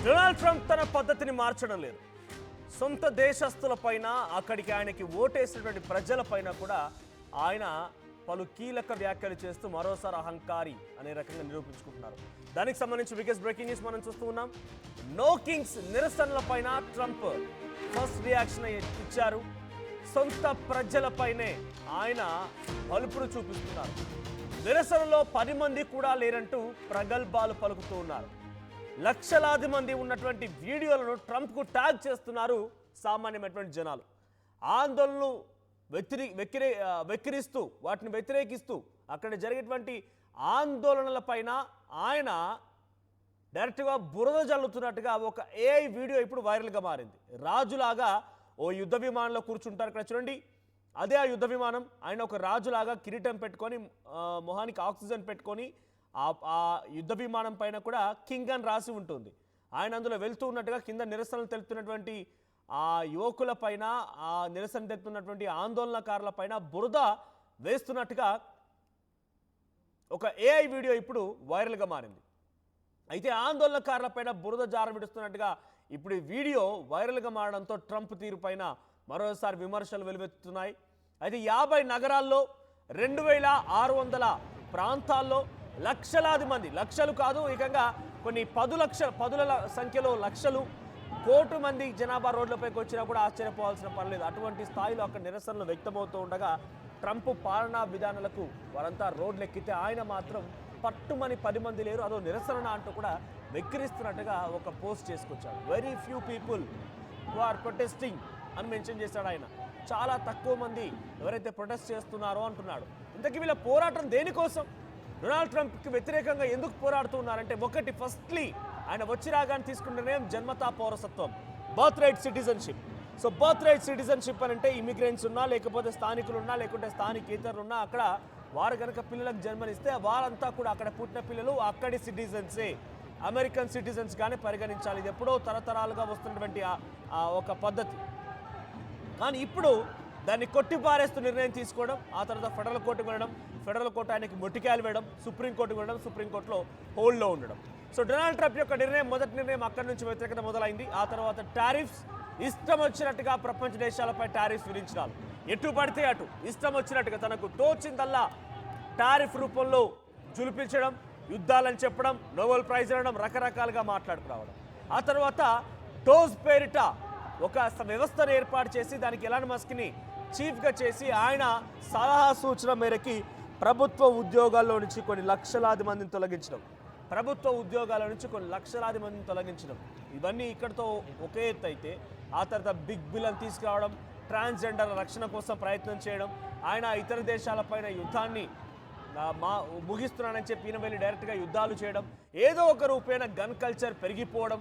Donald Trump తన పద్ధతిని మార్చడం లేదు. సొంత దేశస్తులపైన అక్కడికి ఆయనకి ఓటేసినటువంటి ప్రజలపైన కూడా ఆయన పలు కీలక వ్యాఖ్యలు చేస్తూ మరోసారి అహంకారి అనే రకంగా నిరూపించుకుంటున్నారు. దానికి సంబంధించి బిగ్గెస్ట్ బ్రేకింగ్ న్యూస్ మనం చూస్తూ ఉన్నాం. నో కింగ్స్ నిరసనలపైన ట్రంప్ ఫస్ట్ రియాక్షన్ ఇచ్చారు. సొంత ప్రజలపైనే ఆయన పలుపులు చూపిస్తున్నారు. నిరసనలో 10 మంది కూడా లేరంటూ ప్రగల్భాలు పలుకుతూ ఉన్నారు. లక్షలాది మంది ఉన్నటువంటి వీడియోలను ట్రంప్కు ట్యాగ్ చేస్తున్నారు సామాన్యమైనటువంటి జనాలు. ఆందోళనలు వెక్కిరిస్తూ వాటిని వ్యతిరేకిస్తూ అక్కడ జరిగేటువంటి ఆందోళనలపైన ఆయన డైరెక్ట్గా బురద జల్లుతున్నట్టుగా ఒక ఏఐ వీడియో ఇప్పుడు వైరల్గా మారింది. రాజులాగా ఓ యుద్ధ విమానంలో కూర్చుంటారు. ఇక్కడ చూడండి, అదే ఆ యుద్ధ విమానం. ఆయన ఒక రాజులాగా కిరీటం పెట్టుకొని మొహానికి ఆక్సిజన్ పెట్టుకొని ఆ యుద్ధ విమానం పైన కూడా కింగ్ అని రాసి ఉంటుంది. ఆయన అందులో వెళ్తూ ఉన్నట్టుగా కింద నిరసనలు తెలుపుతున్నటువంటి ఆ యువకుల పైన, ఆ నిరసన తెలుపుతున్నటువంటి ఆందోళనకారుల పైన బురద వేస్తున్నట్టుగా ఒక ఏఐ వీడియో ఇప్పుడు వైరల్గా మారింది. అయితే ఆందోళనకారుల పైన బురద జారం విడుస్తున్నట్టుగా ఇప్పుడు ఈ వీడియో వైరల్గా మారడంతో ట్రంప్ తీరు పైన మరోసారి విమర్శలు వెలువెత్తుతున్నాయి. అయితే 50 నగరాల్లో 2600 ప్రాంతాల్లో లక్షలాది మంది, లక్షలు కాదు ఏకంగా కొన్ని పదుల సంఖ్యలో లక్షలు, కోటి మంది జనాభా రోడ్లపైకి వచ్చినా కూడా ఆశ్చర్యపోవాల్సిన పర్లేదు. అటువంటి స్థాయిలో అక్కడ నిరసనలు వ్యక్తమవుతూ ఉండగా ట్రంప్ పాలనా విధానాలకు వారంతా రోడ్లెక్కితే ఆయన మాత్రం పట్టుమని 10 మంది లేరు, అదో నిరసన అంటూ కూడా వెక్కిరిస్తున్నట్టుగా ఒక పోస్ట్ చేసుకొచ్చాడు. Very few people who are protesting అని మెన్షన్ చేశాడు ఆయన. చాలా తక్కువ మంది ఎవరైతే ప్రొటెస్ట్ చేస్తున్నారో అంటున్నాడు. ఇంతకీ వీళ్ళ పోరాటం దేనికోసం? డొనాల్డ్ ట్రంప్కి వ్యతిరేకంగా ఎందుకు పోరాడుతున్నారంటే, ఒకటి ఫస్ట్లీ ఆయన వచ్చి రాగానే తీసుకున్న నిర్ణయం జన్మతా పౌరసత్వం, birth right citizenship. So birth right citizenship అని అంటే ఇమిగ్రెంట్స్ ఉన్నా, లేకపోతే స్థానికులు ఉన్నా, లేకుంటే స్థానికేతరులు ఉన్నా, అక్కడ వారు కనుక పిల్లలకు జన్మనిస్తే వారంతా కూడా అక్కడ పుట్టిన పిల్లలు అక్కడి సిటిజన్సే, అమెరికన్ సిటిజన్స్గానే పరిగణించాలి. ఇది ఎప్పుడో తరతరాలుగా వస్తున్నటువంటి ఒక పద్ధతి. కానీ ఇప్పుడు దాన్ని కొట్టిపారేస్తూ నిర్ణయం తీసుకోవడం, ఆ తర్వాత ఫెడరల్ కోర్టుకు వెళ్ళడం, ఫెడరల్ కోర్టు ఆయనకి మొట్టికాయలు వేయడం, సుప్రీంకోర్టుకు వెళ్ళడం, సుప్రీంకోర్టులో హోల్డ్లో ఉండడం. సో డొనాల్డ్ ట్రంప్ యొక్క నిర్ణయం, మొదటి నిర్ణయం అక్కడి నుంచి వ్యతిరేకత మొదలైంది. ఆ తర్వాత టారిఫ్స్, ఇష్టం వచ్చినట్టుగా ప్రపంచ దేశాలపై టారిఫ్స్ విధించడాలు, ఎటు పడితే అటు ఇష్టం వచ్చినట్టుగా తనకు తోచిందల్లా టారిఫ్ రూపంలో జులిపించడం, యుద్ధాలని చెప్పడం, నోబెల్ ప్రైజ్ అనడం, రకరకాలుగా మాట్లాడుకురావడం. ఆ తర్వాత డోజ్ పేరిట ఒక వ్యవస్థను ఏర్పాటు చేసి దానికి ఎలాన్ మస్క్ని చీఫ్గా చేసి ఆయన సలహా సూచన మేరకి ప్రభుత్వ ఉద్యోగాల్లో నుంచి కొన్ని లక్షలాది మందిని తొలగించడం, ఇవన్నీ ఇక్కడితో ఒకే ఎత్తు అయితే, ఆ తర్వాత బిగ్ బిల్ అని తీసుకురావడం, ట్రాన్స్జెండర్ల రక్షణ కోసం ప్రయత్నం చేయడం, ఆయన ఇతర దేశాలపైన యుద్ధాన్ని ముగిస్తున్నానని చెప్పి ఈయన వెళ్ళి డైరెక్ట్గా యుద్ధాలు చేయడం, ఏదో ఒక రూపేణ గన్ కల్చర్ పెరిగిపోవడం,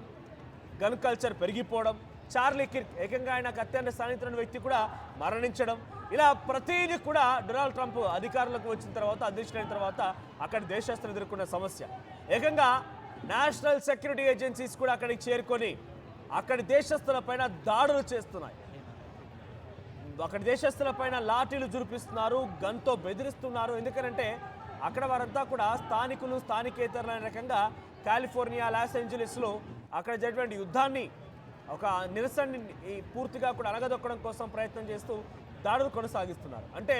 చార్లీ కిర్క్ ఏకంగా ఆయనకు అత్యంత సన్నిహితులైన వ్యక్తి కూడా మరణించడం, ఇలా ప్రతిదీ కూడా డొనాల్డ్ ట్రంప్ అధికారులకు వచ్చిన తర్వాత, అధ్యక్షుడైన తర్వాత అక్కడి దేశస్తులు ఎదుర్కొన్న సమస్య. ఏకంగా నేషనల్ సెక్యూరిటీ ఏజెన్సీస్ కూడా అక్కడికి చేరుకొని అక్కడి దేశస్తులపైన దాడులు చేస్తున్నాయి. అక్కడి దేశస్తులపైన లాఠీలు జురిపిస్తున్నారు, గన్తో బెదిరిస్తున్నారు. ఎందుకంటే అక్కడ వారంతా కూడా స్థానికులు, స్థానికేతరులైన రకంగా కాలిఫోర్నియా, లాస్ ఏంజలీస్లో అక్కడ జరిగినటువంటి యుద్ధాన్ని, ఒక నిరసనని పూర్తిగా కూడా అణగదొక్కడం కోసం ప్రయత్నం చేస్తూ దాడులు కొనసాగిస్తున్నారు. అంటే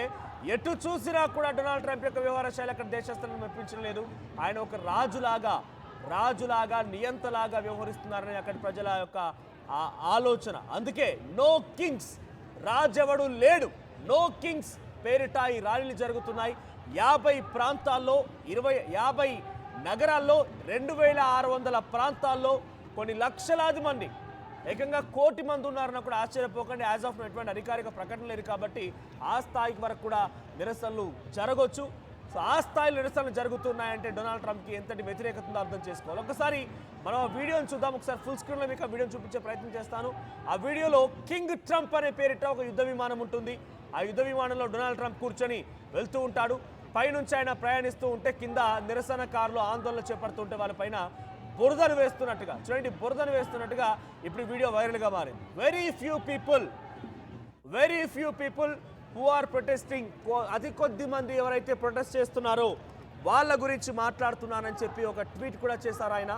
ఎటు చూసినా కూడా డొనాల్డ్ ట్రంప్ యొక్క వ్యవహార శైలి అక్కడ దేశస్తులను మెప్పించడం లేదు. ఆయన ఒక రాజులాగా నియంతలాగా వ్యవహరిస్తున్నారని అక్కడి ప్రజల యొక్క ఆలోచన. అందుకే నో కింగ్స్, రాజెవడు లేడు, నో కింగ్స్ పేరిట ఈ ర్యాలీలు జరుగుతున్నాయి. 50 ప్రాంతాల్లో, 50 నగరాల్లో, 2600 ప్రాంతాల్లో కొన్ని లక్షలాది మంది, ఏకంగా 1 కోటి మంది ఉన్నారన్న కూడా ఆశ్చర్యపోకండి. యాజ్ ఆఫ్ ఎటువంటి అధికారిక ప్రకటన లేదు కాబట్టి ఆ స్థాయికి వరకు కూడా నిరసనలు జరగవచ్చు. సో ఆ స్థాయిలో నిరసనలు జరుగుతున్నాయంటే డొనాల్డ్ ట్రంప్కి ఎంతటి వ్యతిరేకత ఉందో అర్థం చేసుకోవాలి. ఒకసారి మనం ఆ వీడియోని చూద్దాం. ఒకసారి ఫుల్ స్క్రీన్లో మీకు ఆ వీడియోని చూపించే ప్రయత్నం చేస్తాను. ఆ వీడియోలో కింగ్ ట్రంప్ అనే పేరిట ఒక యుద్ధ విమానం ఉంటుంది. ఆ యుద్ధ విమానంలో డొనాల్డ్ ట్రంప్ కూర్చొని వెళ్తూ ఉంటాడు. పైనుంచి ఆయన ప్రయాణిస్తూ ఉంటే కింద నిరసనకారులు ఆందోళన చేపడుతుంటే వాళ్ళపైన బురదను వేస్తున్నట్టుగా, చూడండి, బురదను వేస్తున్నట్టుగా ఇప్పుడు వీడియో వైరల్గా మారింది. Very few people who are protesting, అతి కొద్ది మంది ఎవరైతే ప్రొటెస్ట్ చేస్తున్నారో వాళ్ళ గురించి మాట్లాడుతున్నానని చెప్పి ఒక ట్వీట్ కూడా చేశారు ఆయన.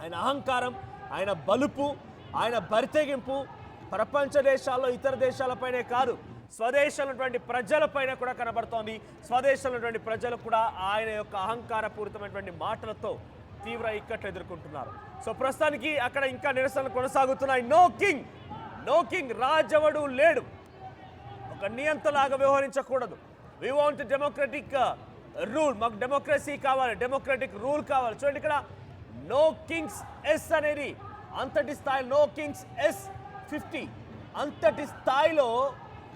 ఆయన అహంకారం ఆయన బలుపు, ఆయన బరితెగింపు ప్రపంచ దేశాల్లో ఇతర దేశాలపైనే కాదు, స్వదేశంలో ఉన్నటువంటి ప్రజలపైన కూడా కనబడుతోంది. స్వదేశంలో ఉన్నటువంటి ప్రజలు కూడా ఆయన యొక్క అహంకారపూరితమైనటువంటి మాటలతో తీవ్ర ఇక్కట్లు ఎదుర్కొంటున్నారు. సో ప్రస్తుతానికి అక్కడ ఇంకా నిరసనలు కొనసాగుతున్నాయి. నో కింగ్, రాజవడు లేడు, ఒక నియంతలాగా వ్యవహరించకూడదు. వి వాంట్ డెమోక్రటిక్ రూల్, మాకు డెమోక్రసీ కావాలి, డెమోక్రటిక్ రూల్ కావాలి. చూడండి ఇక్కడ నో కింగ్స్ ఎస్ అనేది అంతటి స్థాయి, నో కింగ్స్ ఎస్ 50 అంతటి స్థాయిలో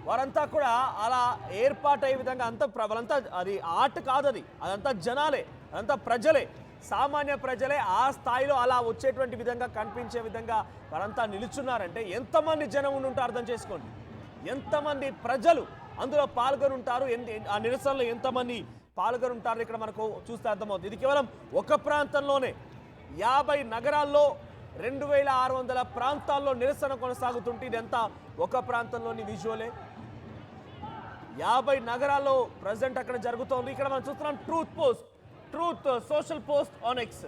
వారంతా కూడా అలా ఏర్పాటయ్యే విధంగా వాళ్ళంతా అది ఆర్ట్ కాదు, అదంతా జనాలే, అదంతా ప్రజలే, సామాన్య ప్రజలే ఆ స్థాయిలో అలా వచ్చేటువంటి విధంగా కనిపించే విధంగా వారంతా నిలుచున్నారంటే ఎంతమంది జనం ఉంటారు అర్థం చేసుకోండి. ఎంతమంది ప్రజలు అందులో పాల్గొని ఉంటారు, ఆ నిరసనలో ఎంతమంది పాల్గొని ఉంటారు ఇక్కడ మనకు చూస్తే అర్థమవుతుంది. ఇది కేవలం ఒక ప్రాంతంలోనే 50 నగరాల్లో 2600 ప్రాంతాల్లో నిరసన కొనసాగుతుంటే ఇదంతా ఒక ప్రాంతంలోని విజువలే. 50 నగరాల్లో ప్రజెంట్ అక్కడ జరుగుతోంది. ఇక్కడ మనం చూస్తున్నాం truth social post on X,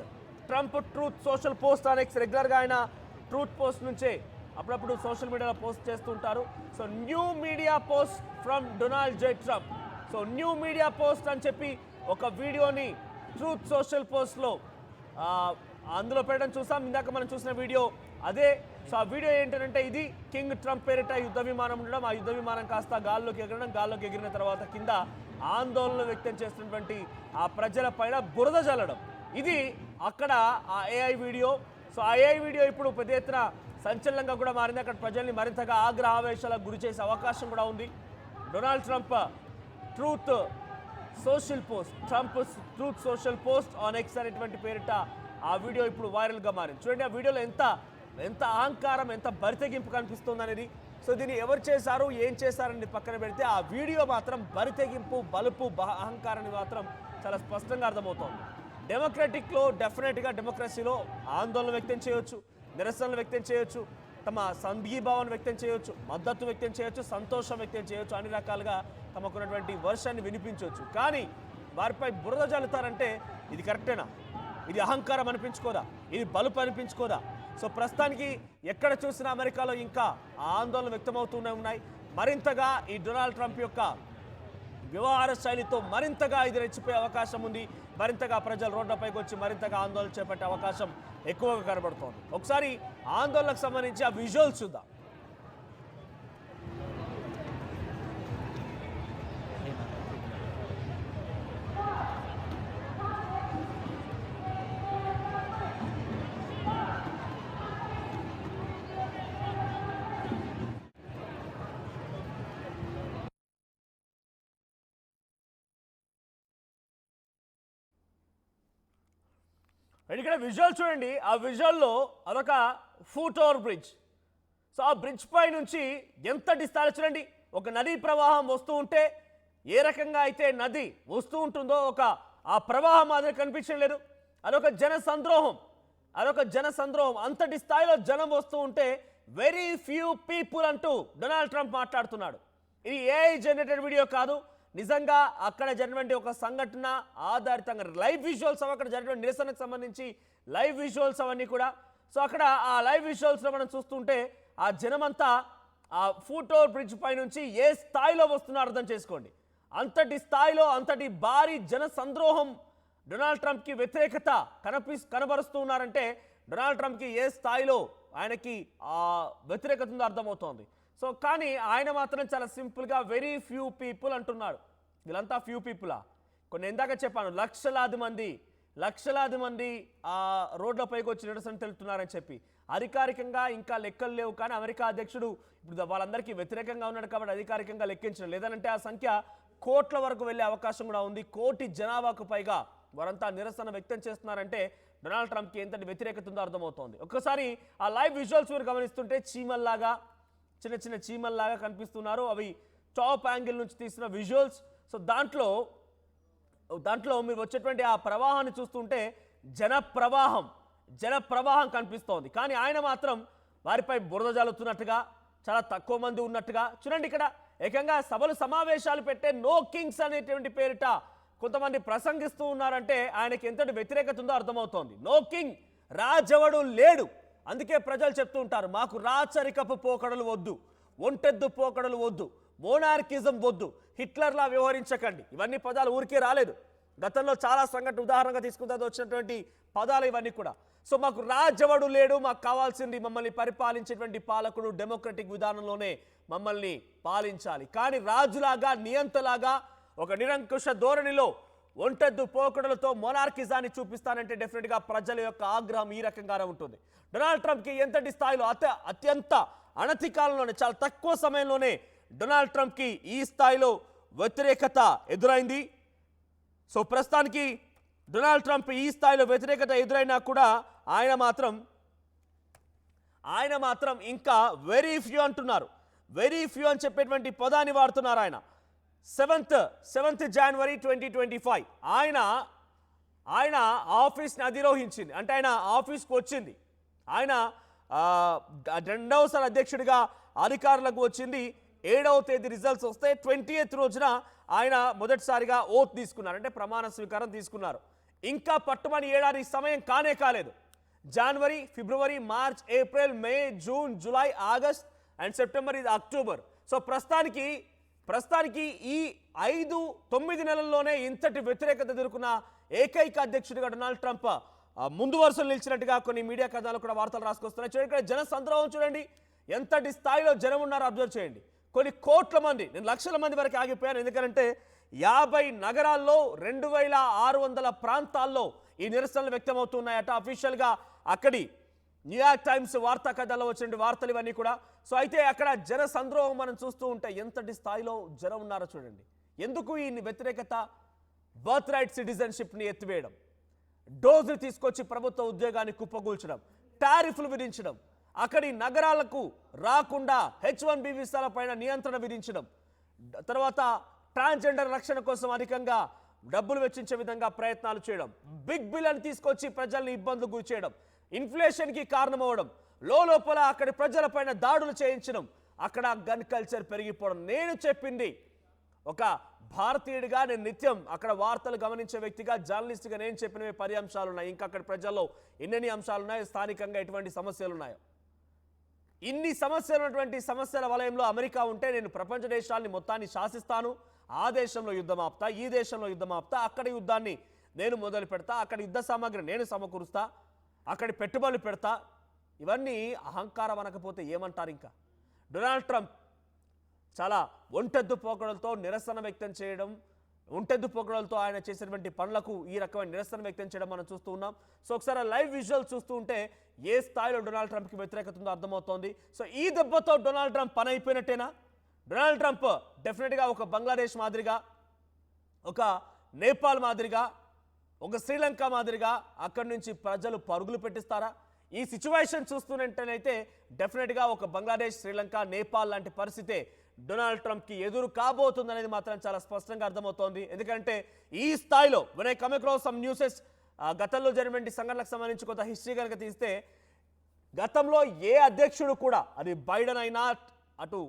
Trump truth social post on X. రెగ్యులర్గా ఆయన ట్రూత్ పోస్ట్ నుంచే అప్పుడప్పుడు సోషల్ మీడియాలో పోస్ట్ చేస్తుంటారు. So new media post from Donald J Trump. So new media post అని చెప్పి ఒక వీడియోని ట్రూత్ సోషల్ పోస్ట్లో అందులో పెట్టడం చూసాం. ఇందాక మనం చూసిన వీడియో అదే. సో ఆ వీడియో ఏంటంటే ఇది కింగ్ ట్రంప్ పేరిట యుద్ధ విమానం ఉండడం, ఆ యుద్ధ విమానం కాస్త గాల్లోకి ఎగరడం, గాల్లోకి ఎగిరిన తర్వాత కింద ఆందోళన వ్యక్తం చేస్తున్నటువంటి ఆ ప్రజల పైన బురద జల్లడం. ఇది అక్కడ ఆ ఏఐ వీడియో. సో ఆ ఏఐ వీడియో ఇప్పుడు పెద్ద ఎత్తున సంచలనంగా కూడా మారింది. అక్కడ ప్రజల్ని మరింతగా ఆగ్రహ ఆవేశాలకు గురి చేసే అవకాశం కూడా ఉంది. Donald Trump truth social post on X అనేటువంటి పేరిట ఆ వీడియో ఇప్పుడు వైరల్గా మారింది. చూడండి ఆ వీడియోలో ఎంత అహంకారం, ఎంత బరితెగింపు కనిపిస్తుంది అనేది. సో దీన్ని ఎవరు చేశారు, ఏం చేశారని పక్కన పెడితే ఆ వీడియో మాత్రం బరితెగింపు, బలుపు, అహంకారాన్ని మాత్రం చాలా స్పష్టంగా అర్థమవుతోంది. డెమోక్రటిక్లో డెఫినెట్గా డెమోక్రసీలో ఆందోళన వ్యక్తం చేయొచ్చు, నిరసనలు వ్యక్తం చేయొచ్చు, తమ సంఘీభావాన్ని వ్యక్తం చేయొచ్చు, మద్దతు వ్యక్తం చేయొచ్చు, సంతోషం వ్యక్తం చేయొచ్చు, అన్ని రకాలుగా తమకున్నటువంటి వర్షాన్ని వినిపించవచ్చు. కానీ వారిపై బురద జల్లుతారంటే ఇది కరెక్టేనా? ఇది అహంకారం అనిపించుకోదా? ఇది బలుపు అనిపించుకోదా? సో ప్రస్తుతానికి ఎక్కడ చూసినా అమెరికాలో ఇంకా ఆందోళన వ్యక్తమవుతూనే ఉన్నాయి. మరింతగా ఈ డొనాల్డ్ ట్రంప్ యొక్క వ్యవహార శైలితో మరింతగా ఇది రెచ్చిపోయే అవకాశం ఉంది. మరింతగా ప్రజలు రోడ్లపైకి వచ్చి మరింతగా ఆందోళన చేపట్టే అవకాశం ఎక్కువగా కనబడుతోంది. ఒకసారి ఆందోళనకు సంబంధించి ఆ విజువల్స్ చూద్దాం. ఇక్కడ విజువల్ చూడండి. ఆ విజువల్లో అదొక ఫుట్ ఓవర్ బ్రిడ్జ్. సో ఆ బ్రిడ్జ్ పై నుంచి ఎంతటి స్థాయి చూడండి, ఒక నదీ ప్రవాహం వస్తూ ఉంటే ఏ రకంగా అయితే నది వస్తూ ఉంటుందో ఆ ప్రవాహం మాదిరి కనిపించడం లేదు. అదొక జన సంద్రోహం. అంతటి స్థాయిలో జనం వస్తూ ఉంటే వెరీ ఫ్యూ పీపుల్ అంటూ డొనాల్డ్ ట్రంప్ మాట్లాడుతున్నాడు. ఇది ఏఐ జనరేటెడ్ వీడియో కాదు, నిజంగా అక్కడ జరిగినటువంటి ఒక సంఘటన ఆధారితంగా లైవ్ విజువల్స్ అక్కడ జరిగిన నిరసనకు సంబంధించి లైవ్ విజువల్స్ అవన్నీ కూడా. సో అక్కడ ఆ లైవ్ విజువల్స్లో మనం చూస్తుంటే ఆ జనమంతా ఆ ఫుట్ ఓవర్ బ్రిడ్జ్ పై నుంచి ఏ స్థాయిలో వస్తున్నారో అర్థం చేసుకోండి. అంతటి స్థాయిలో అంతటి భారీ జన సంద్రోహం డొనాల్డ్ ట్రంప్కి వ్యతిరేకత కనబరుస్తూ ఉన్నారంటే డొనాల్డ్ ట్రంప్కి ఏ స్థాయిలో ఆయనకి ఆ వ్యతిరేకత ఉందో అర్థమవుతోంది. సో కానీ ఆయన మాత్రం చాలా సింపుల్గా వెరీ ఫ్యూ పీపుల్ అంటున్నాడు. వీళ్ళంతా ఫ్యూ పీపులా? కొన్ని ఇందాక చెప్పాను, లక్షలాది మంది ఆ రోడ్లపైకి వచ్చి నిరసన తెలుపుతున్నారని చెప్పి. అధికారికంగా ఇంకా లెక్కలు లేవు, కానీ అమెరికా అధ్యక్షుడు ఇప్పుడు వాళ్ళందరికీ వ్యతిరేకంగా ఉన్నాడు కాబట్టి అధికారికంగా లెక్కించడం లేదనంటే ఆ సంఖ్య కోట్ల వరకు వెళ్ళే అవకాశం కూడా ఉంది. 1 కోటి జనాభాకు పైగా వారంతా నిరసన వ్యక్తం చేస్తున్నారంటే డొనాల్డ్ ట్రంప్కి ఎంతటి వ్యతిరేకత ఉందో అర్థమవుతోంది. ఒక్కసారి ఆ లైవ్ విజువల్స్ మీరు గమనిస్తుంటే చిన్న చీమల్లాగా కనిపిస్తున్నారు. అవి టాప్ యాంగిల్ నుంచి తీసిన విజువల్స్. సో దాంట్లో మీరు వచ్చేటువంటి ఆ ప్రవాహాన్ని చూస్తుంటే జన ప్రవాహం కనిపిస్తోంది. కానీ ఆయన మాత్రం వారిపై బురద జల్లుతున్నట్టుగా, చాలా తక్కువ మంది ఉన్నట్టుగా. చూడండి ఇక్కడ ఏకంగా సమావేశాలు పెట్టే నో కింగ్స్ అనేటువంటి పేరిట కొంతమంది ప్రసంగిస్తూ ఉన్నారంటే ఆయనకి ఎంతటి వ్యతిరేకత ఉందో అర్థమవుతోంది. నో కింగ్, రాజవడు లేడు, అందుకే ప్రజలు చెప్తూ ఉంటారు, మాకు రాచరికపు పోకడలు వద్దు, ఒంటెద్దు పోకడలు వద్దు, మోనార్కిజం వద్దు, హిట్లర్లా వ్యవహరించకండి. ఇవన్నీ పదాలు ఊరికే రాలేదు. గతంలో చాలా సంఘటన ఉదాహరణగా తీసుకుంటే వచ్చినటువంటి పదాలు ఇవన్నీ కూడా. సో మాకు రాజవడు లేడు, మాకు కావాల్సింది మమ్మల్ని పరిపాలించేటువంటి పాలకుడు డెమోక్రటిక్ విధానంలోనే మమ్మల్ని పాలించాలి. కానీ రాజులాగా నియంతలాగా ఒక నిరంకుశ ధోరణిలో ఒంటెద్దు పోకడలతో మొనార్కిజాన్ని చూపిస్తానంటే డెఫినెట్గా ప్రజల యొక్క ఆగ్రహం ఈ రకంగానే ఉంటుంది. డొనాల్డ్ ట్రంప్కి ఎంతటి స్థాయిలో అత్యంత అనతి కాలంలోనే, చాలా తక్కువ సమయంలోనే డొనాల్డ్ ట్రంప్కి ఈ స్థాయిలో వ్యతిరేకత ఎదురైంది. సో ప్రస్తుతానికి డొనాల్డ్ ట్రంప్ ఈ స్థాయిలో వ్యతిరేకత ఎదురైనా కూడా ఆయన మాత్రం ఇంకా వెరీ ఫ్యూ అంటున్నారు. వెరీ ఫ్యూ అని చెప్పేటువంటి పదాన్ని వాడుతున్నారు ఆయన. 7th January 2025 ఆయన ఆఫీస్ని అధిరోహించింది. అంటే ఆయన ఆఫీస్కి వచ్చింది. ఆయన రెండవసారి అధ్యక్షుడిగా అధికారులకు వచ్చింది. 7వ తేదీ రిజల్ట్స్ వస్తే 20th రోజున ఆయన మొదటిసారిగా ఓత్ తీసుకున్నారు, అంటే ప్రమాణ స్వీకారం తీసుకున్నారు. ఇంకా పట్టుమని ఏడాది సమయం కాలేదు. January, February, March, April, May, June, July, August and September, ఇది అక్టోబర్. సో ప్రస్తుతానికి ఈ 9 నెలల్లోనే ఇంతటి వ్యతిరేకత ఎదుర్కొన్న ఏకైక అధ్యక్షుడిగా డొనాల్డ్ ట్రంప్ ముందు వరుసలు నిలిచినట్టుగా కొన్ని మీడియా కథనాలు కూడా వార్తలు రాసుకొస్తున్నాయి. చూడండి, ఇక్కడ జన సంద్రోహం చూడండి, ఎంతటి స్థాయిలో జనం ఉన్నారో అబ్జర్వ్ చేయండి. కొన్ని కోట్ల మంది, నేను లక్షల మంది వరకు ఆగిపోయాను. ఎందుకంటే 50 నగరాల్లో 2600 ప్రాంతాల్లో ఈ నిరసనలు వ్యక్తమవుతున్నాయట. అఫీషియల్గా అక్కడి న్యూయార్క్ టైమ్స్ వార్తా కథల్లో వచ్చిన వార్తలు ఇవన్నీ కూడా. సో అయితే అక్కడ జన సంద్రోహం మనం చూస్తూ ఉంటే ఎంతటి స్థాయిలో జనం ఉన్నారో చూడండి. ఎందుకు ఈ వ్యతిరేకత? బర్త్ రైట్ సిటిజన్షిప్ని ఎత్తివేయడం, డోజులు తీసుకొచ్చి ప్రభుత్వ ఉద్యోగాన్ని కుప్పగూల్చడం, టారిఫ్లు విధించడం, అక్కడి నగరాలకు రాకుండా H1B వీసాలపైన నియంత్రణ విధించడం, తర్వాత ట్రాన్స్జెండర్ రక్షణ కోసం అధికంగా డబ్బులు వెచ్చించే విధంగా ప్రయత్నాలు చేయడం, బిగ్ బిల్ అని తీసుకొచ్చి ప్రజల్ని ఇబ్బందులు గురి చేయడం, ఇన్ఫ్లేషన్కి కారణమవడం, లోపల అక్కడి ప్రజలపైన దాడులు చేయించడం, అక్కడ గన్ కల్చర్ పెరిగిపోవడం. నేను చెప్పింది ఒక భారతీయుడిగా, నేను నిత్యం అక్కడ వార్తలు గమనించే వ్యక్తిగా, జర్నలిస్ట్గా నేను చెప్పినవి 10 అంశాలు ఉన్నాయి. ఇంకా అక్కడ ప్రజల్లో ఎన్నెన్ని అంశాలు ఉన్నాయో, స్థానికంగా ఎటువంటి సమస్యలు ఉన్నాయో, ఇన్ని సమస్యలు ఉన్నటువంటి సమస్యల వలయంలో అమెరికా ఉంటే నేను ప్రపంచ దేశాలని మొత్తాన్ని శాసిస్తాను, ఆ దేశంలో యుద్ధం ఆపుతా, ఈ దేశంలో యుద్ధం ఆపుతా, అక్కడి యుద్ధాన్ని నేను మొదలు పెడతా, అక్కడ యుద్ధ సామాగ్రి నేను సమకూరుస్తా, అక్కడి పెట్టుబడులు పెడతా. ఇవన్నీ అహంకారం అనకపోతే ఏమంటారు? ఇంకా డొనాల్డ్ ట్రంప్ చాలా ఒంటెద్దు పోకడలతో నిరసన వ్యక్తం చేయడం, ఒంటెద్దు పోకడలతో ఆయన చేసినటువంటి పనులకు ఈ రకమైన నిరసన వ్యక్తం చేయడం మనం చూస్తూ ఉన్నాం. సో ఒకసారి లైవ్ విజువల్ చూస్తూ ఉంటే ఏ స్థాయిలో డొనాల్డ్ ట్రంప్కి వ్యతిరేకత ఉందో అర్థమవుతోంది. సో ఈ దెబ్బతో డొనాల్డ్ ట్రంప్ పని అయిపోయినట్టేనా? డొనాల్డ్ ట్రంప్ డెఫినెట్గా ఒక బంగ్లాదేశ్ మాదిరిగా, ఒక నేపాల్ మాదిరిగా, ఒక శ్రీలంక మాదిరిగా అక్కడి నుంచి ప్రజలు పరుగులు పెట్టిస్తారా? ఈ సిచ్యువేషన్ చూస్తున్నట్టయితే డెఫినెట్గా ఒక బంగ్లాదేశ్, శ్రీలంక, నేపాల్ లాంటి పరిస్థితే డొనాల్డ్ ట్రంప్కి ఎదురు కాబోతుందనేది మాత్రం చాలా స్పష్టంగా అర్థమవుతోంది. ఎందుకంటే ఈ స్థాయిలో when I come across some news, గతంలో జరిగినటువంటి సంఘటనలకు సంబంధించి కొంత హిస్టరీ కనుక తీస్తే, గతంలో ఏ అధ్యక్షుడు కూడా, అది బైడెన్ అయినా, అటు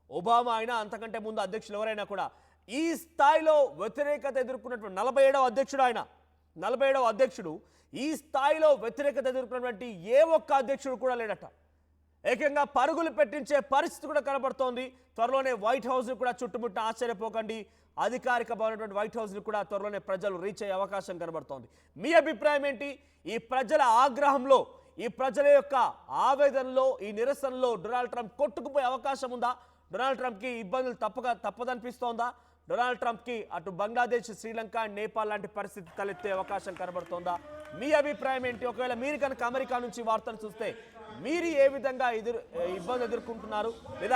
ఒబామా అయినా, అంతకంటే ముందు అధ్యక్షులు ఎవరైనా కూడా ఈ స్థాయిలో వ్యతిరేకత ఎదుర్కొన్నటువంటి 47వ అధ్యక్షుడు ఆయన, 47వ అధ్యక్షుడు ఈ స్థాయిలో వ్యతిరేకత ఎదుర్కొన్నటువంటి ఏ ఒక్క అధ్యక్షుడు కూడా లేడట. ఏకంగా పరుగులు పెట్టించే పరిస్థితి కూడా కనబడుతోంది. త్వరలోనే వైట్ హౌస్ కూడా చుట్టుముట్టిన ఆశ్చర్యపోకండి, అధికారిక భవనటువంటి వైట్ హౌస్ కూడా త్వరలోనే ప్రజలు రీచ్ అయ్యే అవకాశం కనబడుతోంది. మీ అభిప్రాయం ఏంటి? ఈ ప్రజల ఆగ్రహంలో, ఈ ప్రజల యొక్క ఆవేదనలో, ఈ నిరసనలో డొనాల్డ్ ట్రంప్ కొట్టుకుపోయే అవకాశం ఉందా? డొనాల్డ్ ట్రంప్కి ఇబ్బందులు తప్పదనిపిస్తోందా? డొనాల్డ్ ట్రంప్కి అటు బంగ్లాదేశ్, శ్రీలంక, నేపాల్ లాంటి పరిస్థితి తలెత్తే అవకాశం కనబడుతోందా? మీ అభిప్రాయం ఏంటి? ఒకవేళ మీరు కనుక అమెరికా నుంచి వార్తలు చూస్తే మీరు ఏ విధంగా ఇబ్బంది ఎదుర్కొంటున్నారు, లేదా